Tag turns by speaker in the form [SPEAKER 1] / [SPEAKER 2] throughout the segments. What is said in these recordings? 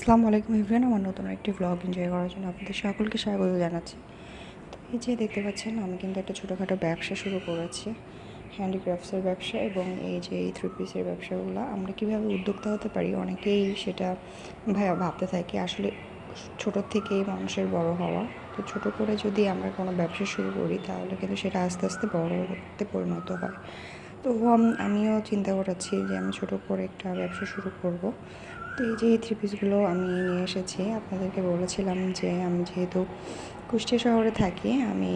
[SPEAKER 1] আসসালামু আলাইকুম এভরিওয়ান, আমার নতুন একটি ব্লগ এনজয় করার জন্য আপনাদের সকলকে স্বাগত জানাচ্ছি। তো এই যে দেখতে পাচ্ছেন, আমি কিন্তু একটা ছোটোখাটো ব্যবসা শুরু করেছি, হ্যান্ডিক্রাফটসের ব্যবসা। এবং এই যে এই 3 পিসের ব্যবসাগুলো আমরা কীভাবে উদ্যোক্তা হতে পারি, অনেকেই সেটা ভাবতে থাকি। আসলে ছোটোর থেকেই মানুষের বড় হওয়া। তো ছোটো করে যদি আমরা কোনো ব্যবসা শুরু করি তাহলে কিন্তু সেটা আস্তে আস্তে বড় হতে পরিণত হয়। তো আমিও চিন্তা করেছি যে আমি ছোটো করে একটা ব্যবসা শুরু করব। তো এই যে এই 3 পিসগুলো আমি নিয়ে এসেছি, আপনাদেরকে বলেছিলাম যে আমি যেহেতু কুষ্টিয়া শহরে থাকি, আমি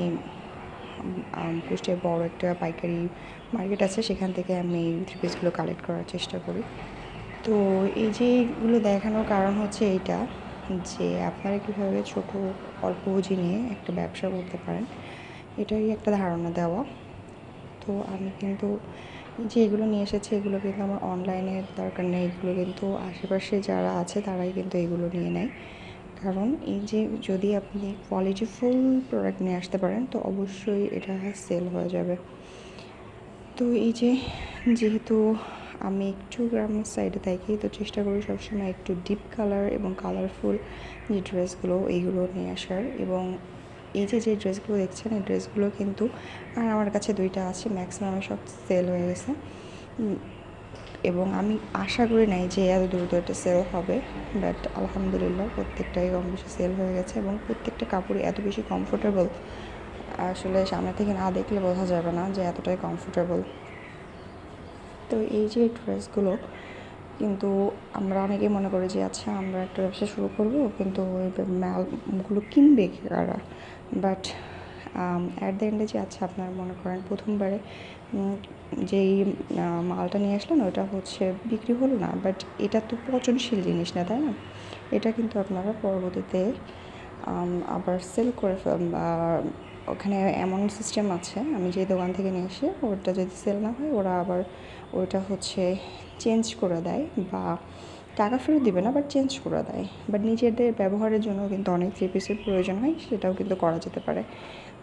[SPEAKER 1] কুষ্টিয়ায় বড় একটা পাইকারি মার্কেট আছে, সেখান থেকে আমি 3 পিসগুলো কালেক্ট করার চেষ্টা করি। তো এই যে এগুলো দেখানোর কারণ হচ্ছে এইটা, যে আপনারা কীভাবে ছোটো অল্প পুঁজি নিয়ে একটা ব্যবসা করতে পারেন, এটারই একটা ধারণা দেওয়া। তো আমি কিন্তু যে এগুলো নিয়ে এসেছি, এগুলো কিন্তু আমার অনলাইনের দরকার নেই। এগুলো কিন্তু আশেপাশে যারা আছে তারাই কিন্তু এগুলো নিয়ে নেয়। কারণ এই যে যদি আপনি কোয়ালিটিফুল প্রোডাক্ট নিয়ে আসতে পারেন তো অবশ্যই এটা সেল হয়ে যাবে। তো এই যে যেহেতু আমি একটু গ্রামের সাইডে থাকি, তো চেষ্টা করি সবসময় একটু ডিপ কালার এবং কালারফুল যে ড্রেসগুলো এইগুলো নিয়ে আসার। এবং এই যে ড্রেসগুলো দেখছেন, এই ড্রেসগুলো কিন্তু আর আমার কাছে 2টা আছে, ম্যাক্সিমাম সব সেল হয়ে গেছে। এবং আমি আশা করি নাই যে এত দ্রুত এটা সেল হবে, বাট আলহামদুলিল্লাহ প্রত্যেকটাই কম বেশি সেল হয়ে গেছে। এবং প্রত্যেকটা কাপড়ই এত বেশি কমফোর্টেবল, আসলে সামনে থেকে না দেখলে বোঝা যাবে না যে এতটাই কমফোর্টেবল। তো এই যে ড্রেসগুলো কিন্তু আমরা অনেকেই মনে করি যে আচ্ছা আমরা একটা ব্যবসা শুরু করব, কিন্তু ওই মালগুলো কিনবে কারা। বাট অ্যাট দ্য এন্ডে যে আচ্ছা আপনারা মনে করেন প্রথমবারে যেই মালটা নিয়ে আসলেন ওটা হচ্ছে বিক্রি হলো না, বাট এটা তো পচনশীল জিনিস না, তাই না? এটা কিন্তু আপনারা পরবর্তীতে আবার সেল করে ওখানে এমন সিস্টেম আছে, আমি যে দোকান থেকে নিয়ে এসে ওটা যদি সেল না হয় ওরা আবার ওইটা হচ্ছে চেঞ্জ করে দেয়, বা টাকা ফেরত দিবে না, বাট চেঞ্জ করে দেয়। বাট নিজেদের ব্যবহারের জন্য কিন্তু অনেক 3 পিসের প্রয়োজন হয়, সেটাও কিন্তু করা যেতে পারে।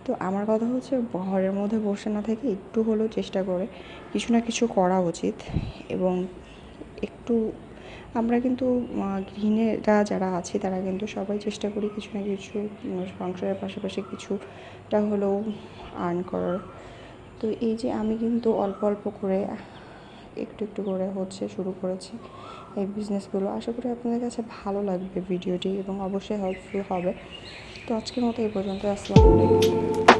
[SPEAKER 1] তো আমার কথা হচ্ছে ঘরের মধ্যে বসে না থেকে একটু হলেও চেষ্টা করে কিছু না কিছু করা উচিত। এবং একটু আমরা কিন্তু গৃহিণীরা যারা আছে তারা কিন্তু সবাই চেষ্টা করি কিছু না কিছু সংসারের পাশাপাশি কিছুটা হলেও আর্ন করার। তো এই যে আমি কিন্তু অল্প অল্প করে একটু একটু করে হচ্ছে শুরু করেছি এই বিজনেসগুলো। আশা করি আপনাদের কাছে ভালো লাগবে ভিডিওটি এবং অবশ্যই হেল্পফুল হবে। তো আজকের মতো এই পর্যন্ত। আসসালামু আলাইকুম।